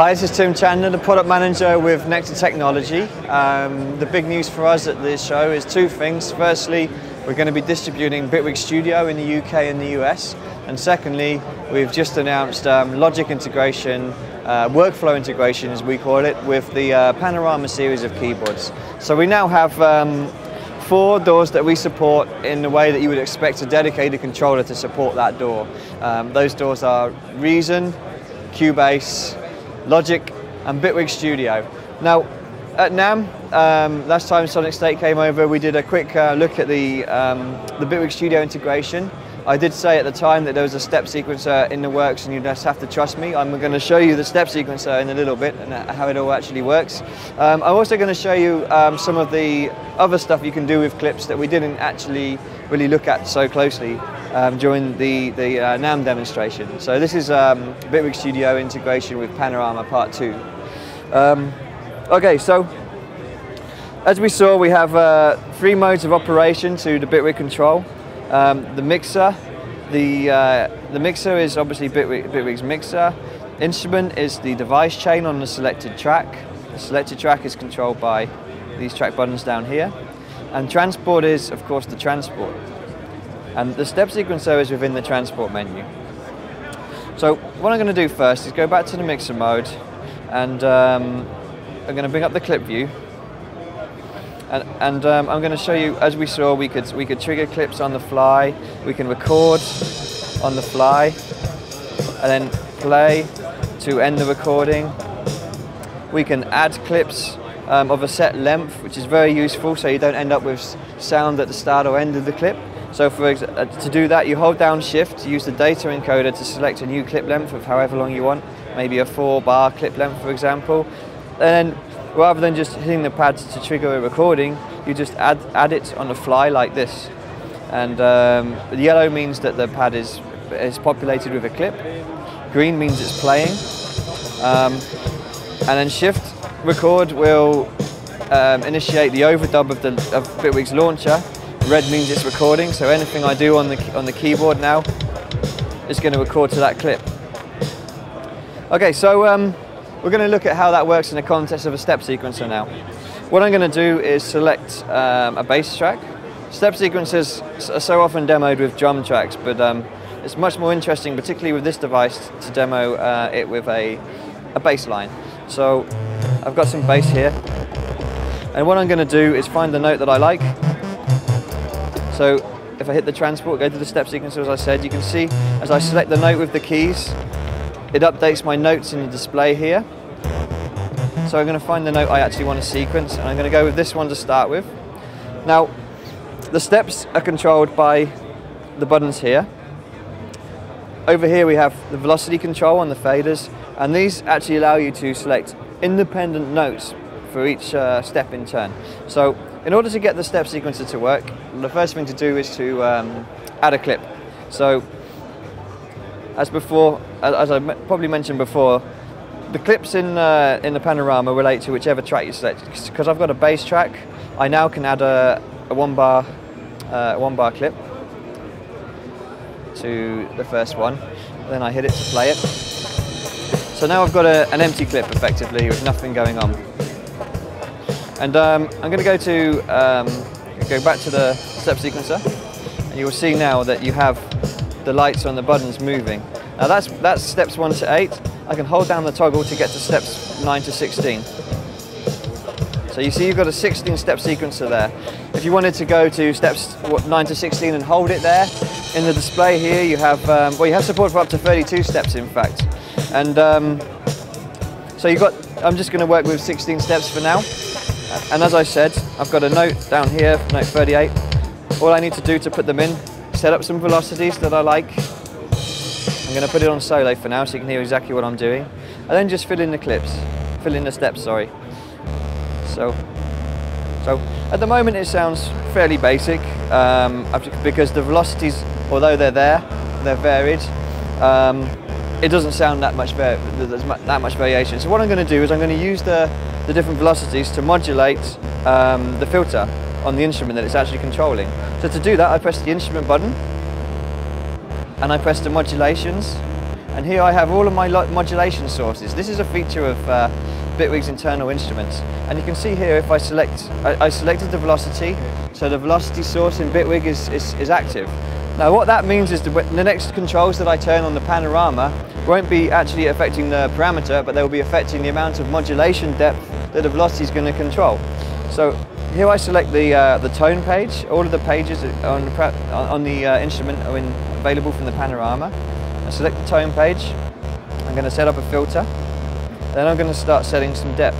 Hi, this is Tim Chandler, the product manager with Nektar Technology. The big news for us at this show is two things. Firstly, we're going to be distributing Bitwig Studio in the UK and the US. And secondly, we've just announced logic integration, workflow integration as we call it, with the Panorama series of keyboards. So we now have 4 doors that we support in the way that you would expect a dedicated controller to support that door. Those doors are Reason, Cubase, Logic and Bitwig Studio. Now at NAMM, last time Sonic State came over, we did a quick look at the Bitwig Studio integration. I did say at the time that there was a step sequencer in the works and you just have to trust me. I'm going to show you the step sequencer in a little bit and how it all actually works. I'm also going to show you some of the other stuff you can do with clips that we didn't actually really look at so closely during the NAMM demonstration. So this is Bitwig Studio integration with Panorama Part 2. Okay, so as we saw, we have 3 modes of operation to the Bitwig control. The mixer, the mixer is obviously Bitwig's mixer. Instrument is the device chain on the selected track. The selected track is controlled by these track buttons down here. And transport is, of course, the transport. And the step sequencer is within the transport menu. So what I'm going to do first is go back to the mixer mode, and I'm going to bring up the clip view. And I'm going to show you, as we saw, we could trigger clips on the fly, we can record on the fly, and then play to end the recording. We can add clips of a set length, which is very useful, so you don't end up with sound at the start or end of the clip. So to do that, you hold down Shift, use the data encoder to select a new clip length of however long you want, maybe a 4-bar clip length, for example. And then, rather than just hitting the pads to trigger a recording, you just add it on the fly like this. And the yellow means that the pad is populated with a clip. Green means it's playing. And then Shift Record will initiate the overdub of Bitwig's launcher. Red means it's recording, so anything I do on the keyboard now is going to record to that clip. Okay, so we're going to look at how that works in the context of a step sequencer now. What I'm going to do is select a bass track. Step sequencers are so often demoed with drum tracks, but it's much more interesting, particularly with this device, to demo it with a bass line. So I've got some bass here, and what I'm going to do is find the note that I like. So if I hit the transport, go to the step sequencer, as I said, you can see as I select the note with the keys, it updates my notes in the display here. So I'm going to find the note I actually want to sequence, and I'm going to go with this one to start with. Now, the steps are controlled by the buttons here. Over here we have the velocity control on the faders, and these actually allow you to select independent notes for each step in turn. So in order to get the step sequencer to work, the first thing to do is to add a clip. So as I probably mentioned before, the clips in the Panorama relate to whichever track you select. Because I've got a bass track, I now can add a 1-bar clip to the first one. Then I hit it to play it. So now I've got an empty clip, effectively, with nothing going on. And I'm going to go back to the step sequencer, and you will see now that you have the lights on the buttons moving. Now that's steps 1 to 8. I can hold down the toggle to get to steps 9 to 16. So you see you've got a 16-step sequencer there. If you wanted to go to steps 9 to 16 and hold it there, in the display here you have, you have support for up to 32 steps in fact. And so I'm just going to work with 16 steps for now. And as I said, I've got a note down here, note 38. All I need to do to put them in, set up some velocities that I like. I'm going to put it on solo for now so you can hear exactly what I'm doing. And then just fill in the steps, sorry. So at the moment it sounds fairly basic, because the velocities, although they're varied. It doesn't sound that much variation. So what I'm going to do is I'm going to use the different velocities to modulate the filter on the instrument that it's actually controlling. So to do that, I press the instrument button and I press the modulations, And here I have all of my modulation sources. This is a feature of Bitwig's internal instruments. And you can see here if I selected the velocity, so the velocity source in Bitwig is active. Now what that means is the next controls that I turn on the panorama won't be actually affecting the parameter, but they'll be affecting the amount of modulation depth that the velocity is going to control. So here I select the tone page. All of the pages on the instrument are available from the panorama. I select the tone page. I'm going to set up a filter. Then I'm going to start setting some depth.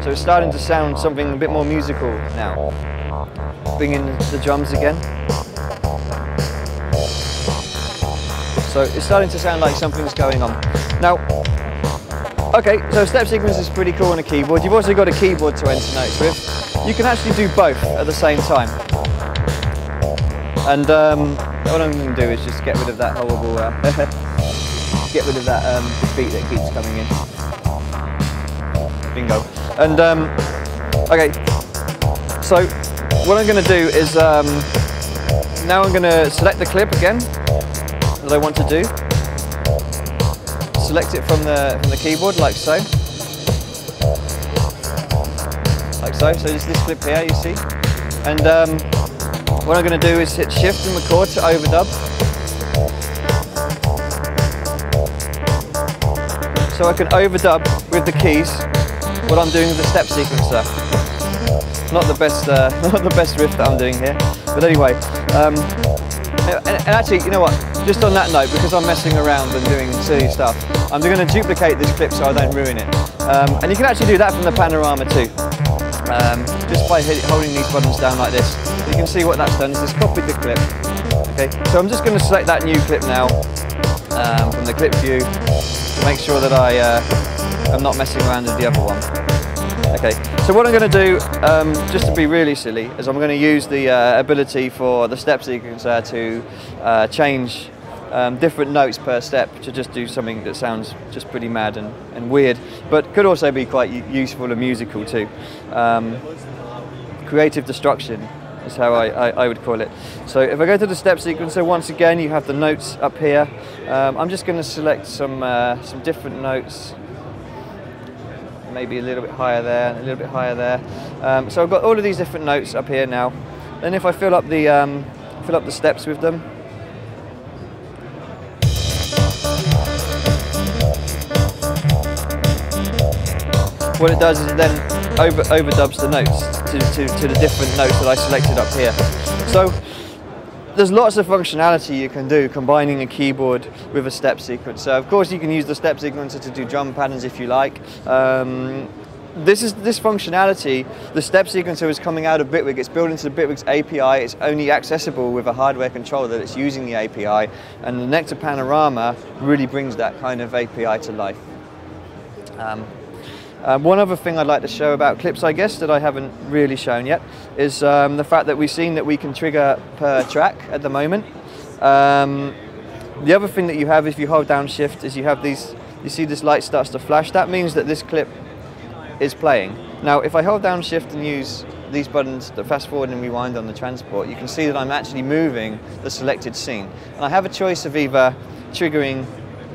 So it's starting to sound something a bit more musical now. Bring in the drums again. So it's starting to sound like something's going on. Now, okay, so step sequence is pretty cool on a keyboard. You've also got a keyboard to enter notes with. You can actually do both at the same time. And what I'm going to do is just get rid of that horrible, get rid of that beat that keeps coming in. Bingo. And okay, so what I'm going to do is now I'm going to select the clip again that I want to do. Select it from the keyboard like so. Like so. So just this clip here, you see. And what I'm going to do is hit Shift and record to overdub. So I can overdub with the keys what I'm doing with the step sequencer. Not the best riff that I'm doing here, but anyway. And actually, you know what? Just on that note, because I'm messing around and doing silly stuff, I'm going to duplicate this clip so I don't ruin it. And you can actually do that from the panorama too. Just by holding these buttons down like this. You can see what that's done is it's copied the clip. Okay, so I'm just going to select that new clip now from the clip view to make sure that I'm not messing around with the other one. Okay, so what I'm going to do, just to be really silly, is I'm going to use the ability for the step sequencer to change different notes per step to just do something that sounds just pretty mad and weird, but could also be quite useful and musical too. Creative destruction is how I would call it. So if I go to the step sequencer, once again you have the notes up here. I'm just going to select some different notes. Maybe a little bit higher there, a little bit higher there. So I've got all of these different notes up here now. Then if I fill up the steps with them, what it does is it then overdubs the notes to the different notes that I selected up here. So there's lots of functionality you can do combining a keyboard with a step sequencer. Of course you can use the step sequencer to do drum patterns if you like. This functionality, the step sequencer is coming out of Bitwig. It's built into the Bitwig's API. It's only accessible with a hardware controller that it's using the API, and the Nektar Panorama really brings that kind of API to life. One other thing I'd like to show about clips, I guess, that I haven't really shown yet, is the fact that we've seen that we can trigger per track at the moment. The other thing that you have if you hold down Shift is you have these, you see this light starts to flash. That means that this clip is playing. Now, if I hold down Shift and use these buttons, the fast forward and rewind on the transport, you can see that I'm actually moving the selected scene. And I have a choice of either triggering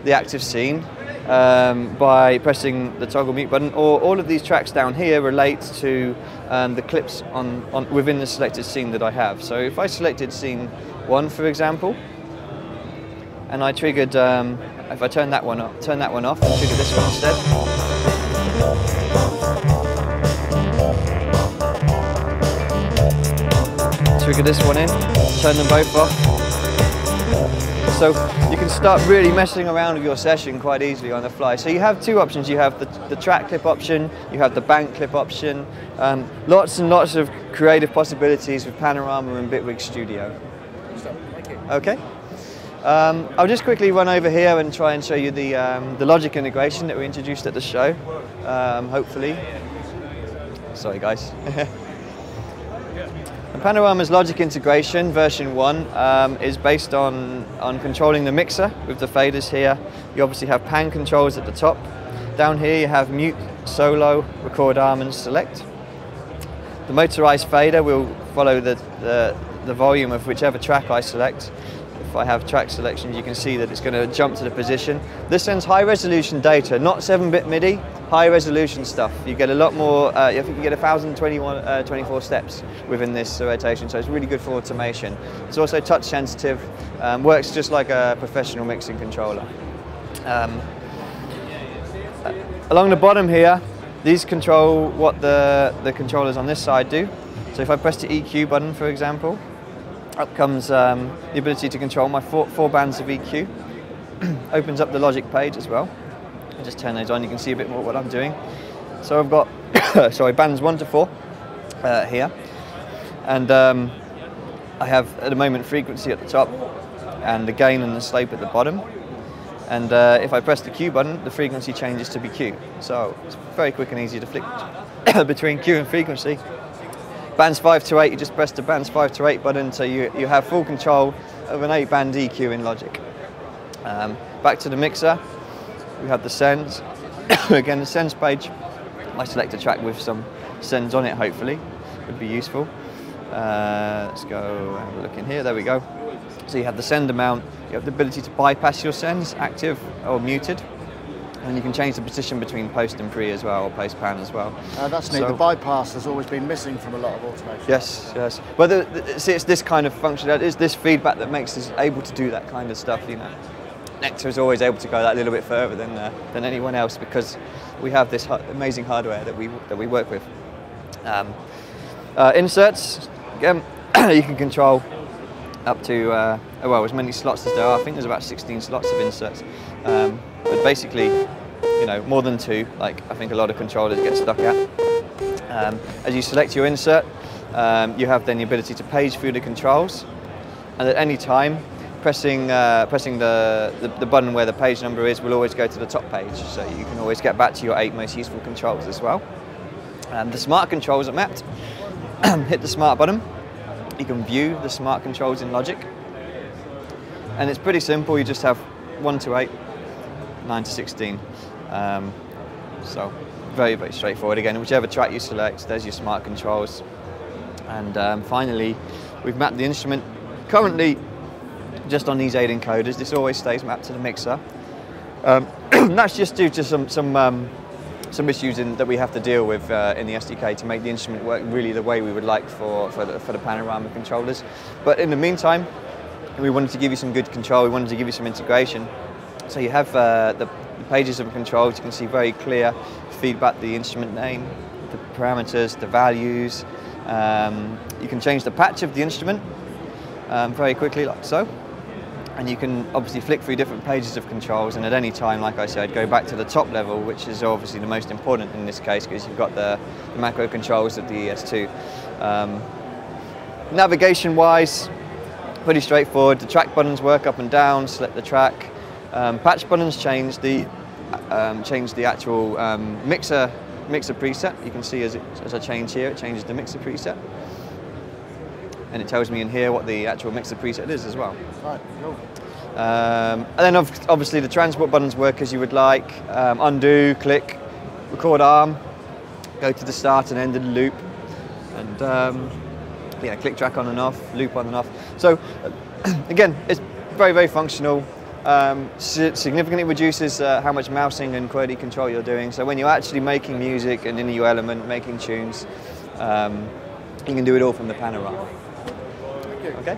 the active scene by pressing the toggle mute button, or all of these tracks down here relate to the clips within the selected scene that I have. So if I selected scene 1, for example, and I triggered, if I turn that one off and trigger this one instead. Trigger this one in, turn them both off. So you can start really messing around with your session quite easily on the fly. So you have two options. You have the track clip option, you have the bank clip option. Lots and lots of creative possibilities with Panorama and Bitwig Studio. Okay. I'll just quickly run over here and try and show you the logic integration that we introduced at the show, hopefully. Sorry guys. Panorama's logic integration, version 1, is based on controlling the mixer with the faders here. You obviously have pan controls at the top. Down here you have mute, solo, record arm and select. The motorized fader will follow the the volume of whichever track I select. If I have track selections, you can see that it's going to jump to the position. This sends high resolution data, not 7-bit MIDI, high resolution stuff. You get a lot more, I think you get 1,024 steps within this rotation, so it's really good for automation. It's also touch sensitive, works just like a professional mixing controller. Along the bottom here, these control what the controllers on this side do. So if I press the EQ button, for example, up comes the ability to control my four bands of EQ. Opens up the Logic page as well. I just turn those on, you can see a bit more what I'm doing. So I've got sorry, bands 1 to 4 here. And I have, at the moment, frequency at the top and the gain and the slope at the bottom. And if I press the Q button, the frequency changes to be Q. So it's very quick and easy to flick between Q and frequency. Bands 5 to 8, you just press the bands 5 to 8 button, so you have full control of an 8-band EQ in Logic. Back to the mixer, we have the sends. Again, the sends page, I select a track with some sends on it, hopefully, would be useful. Let's go have a look in here, there we go. So you have the send amount, you have the ability to bypass your sends, active or muted. And you can change the position between post and pre as well, or post pan as well. That's neat. The bypass has always been missing from a lot of automation. Yes, yes. But see, it's this kind of function, it's this feedback that makes us able to do that kind of stuff, you know. Nektar is always able to go that little bit further than anyone else because we have this amazing hardware that we work with. Inserts, again, you can control up to well, as many slots as there are. I think there's about 16 slots of inserts. But basically, you know, more than 2, like I think a lot of controllers get stuck at. As you select your insert, you have then the ability to page through the controls, and at any time, pressing the button where the page number is will always go to the top page, so you can always get back to your 8 most useful controls as well. The smart controls are mapped. Hit the smart button. You can view the smart controls in Logic, and it's pretty simple. You just have 1 to 8, 9 to 16. So very, very straightforward. Again, whichever track you select, there's your smart controls. And finally, we've mapped the instrument. Currently, just on these 8 encoders, this always stays mapped to the mixer. That's just due to some issues that we have to deal with in the SDK to make the instrument work really the way we would like for the panorama controllers. But in the meantime, we wanted to give you some good control. We wanted to give you some integration. So you have the pages of controls. You can see very clear feedback, the instrument name, the parameters, the values. You can change the patch of the instrument very quickly, like so. And you can obviously flick through different pages of controls, and at any time, like I said, go back to the top level, which is obviously the most important in this case because you've got the macro controls of the ES2. Navigation-wise, pretty straightforward. The track buttons work up and down, select the track. Patch buttons change the actual mixer preset. You can see as I change here, it changes the mixer preset. And it tells me in here what the actual mixer preset is as well. Right, cool. And then obviously the transport buttons work as you would like. Undo, click, record arm, go to the start and end of the loop. And yeah, click track on and off, loop on and off. So again, it's very, very functional. Significantly reduces how much mousing and QWERTY control you're doing. So when you're actually making music and in the element, making tunes, you can do it all from the panorama. Okay.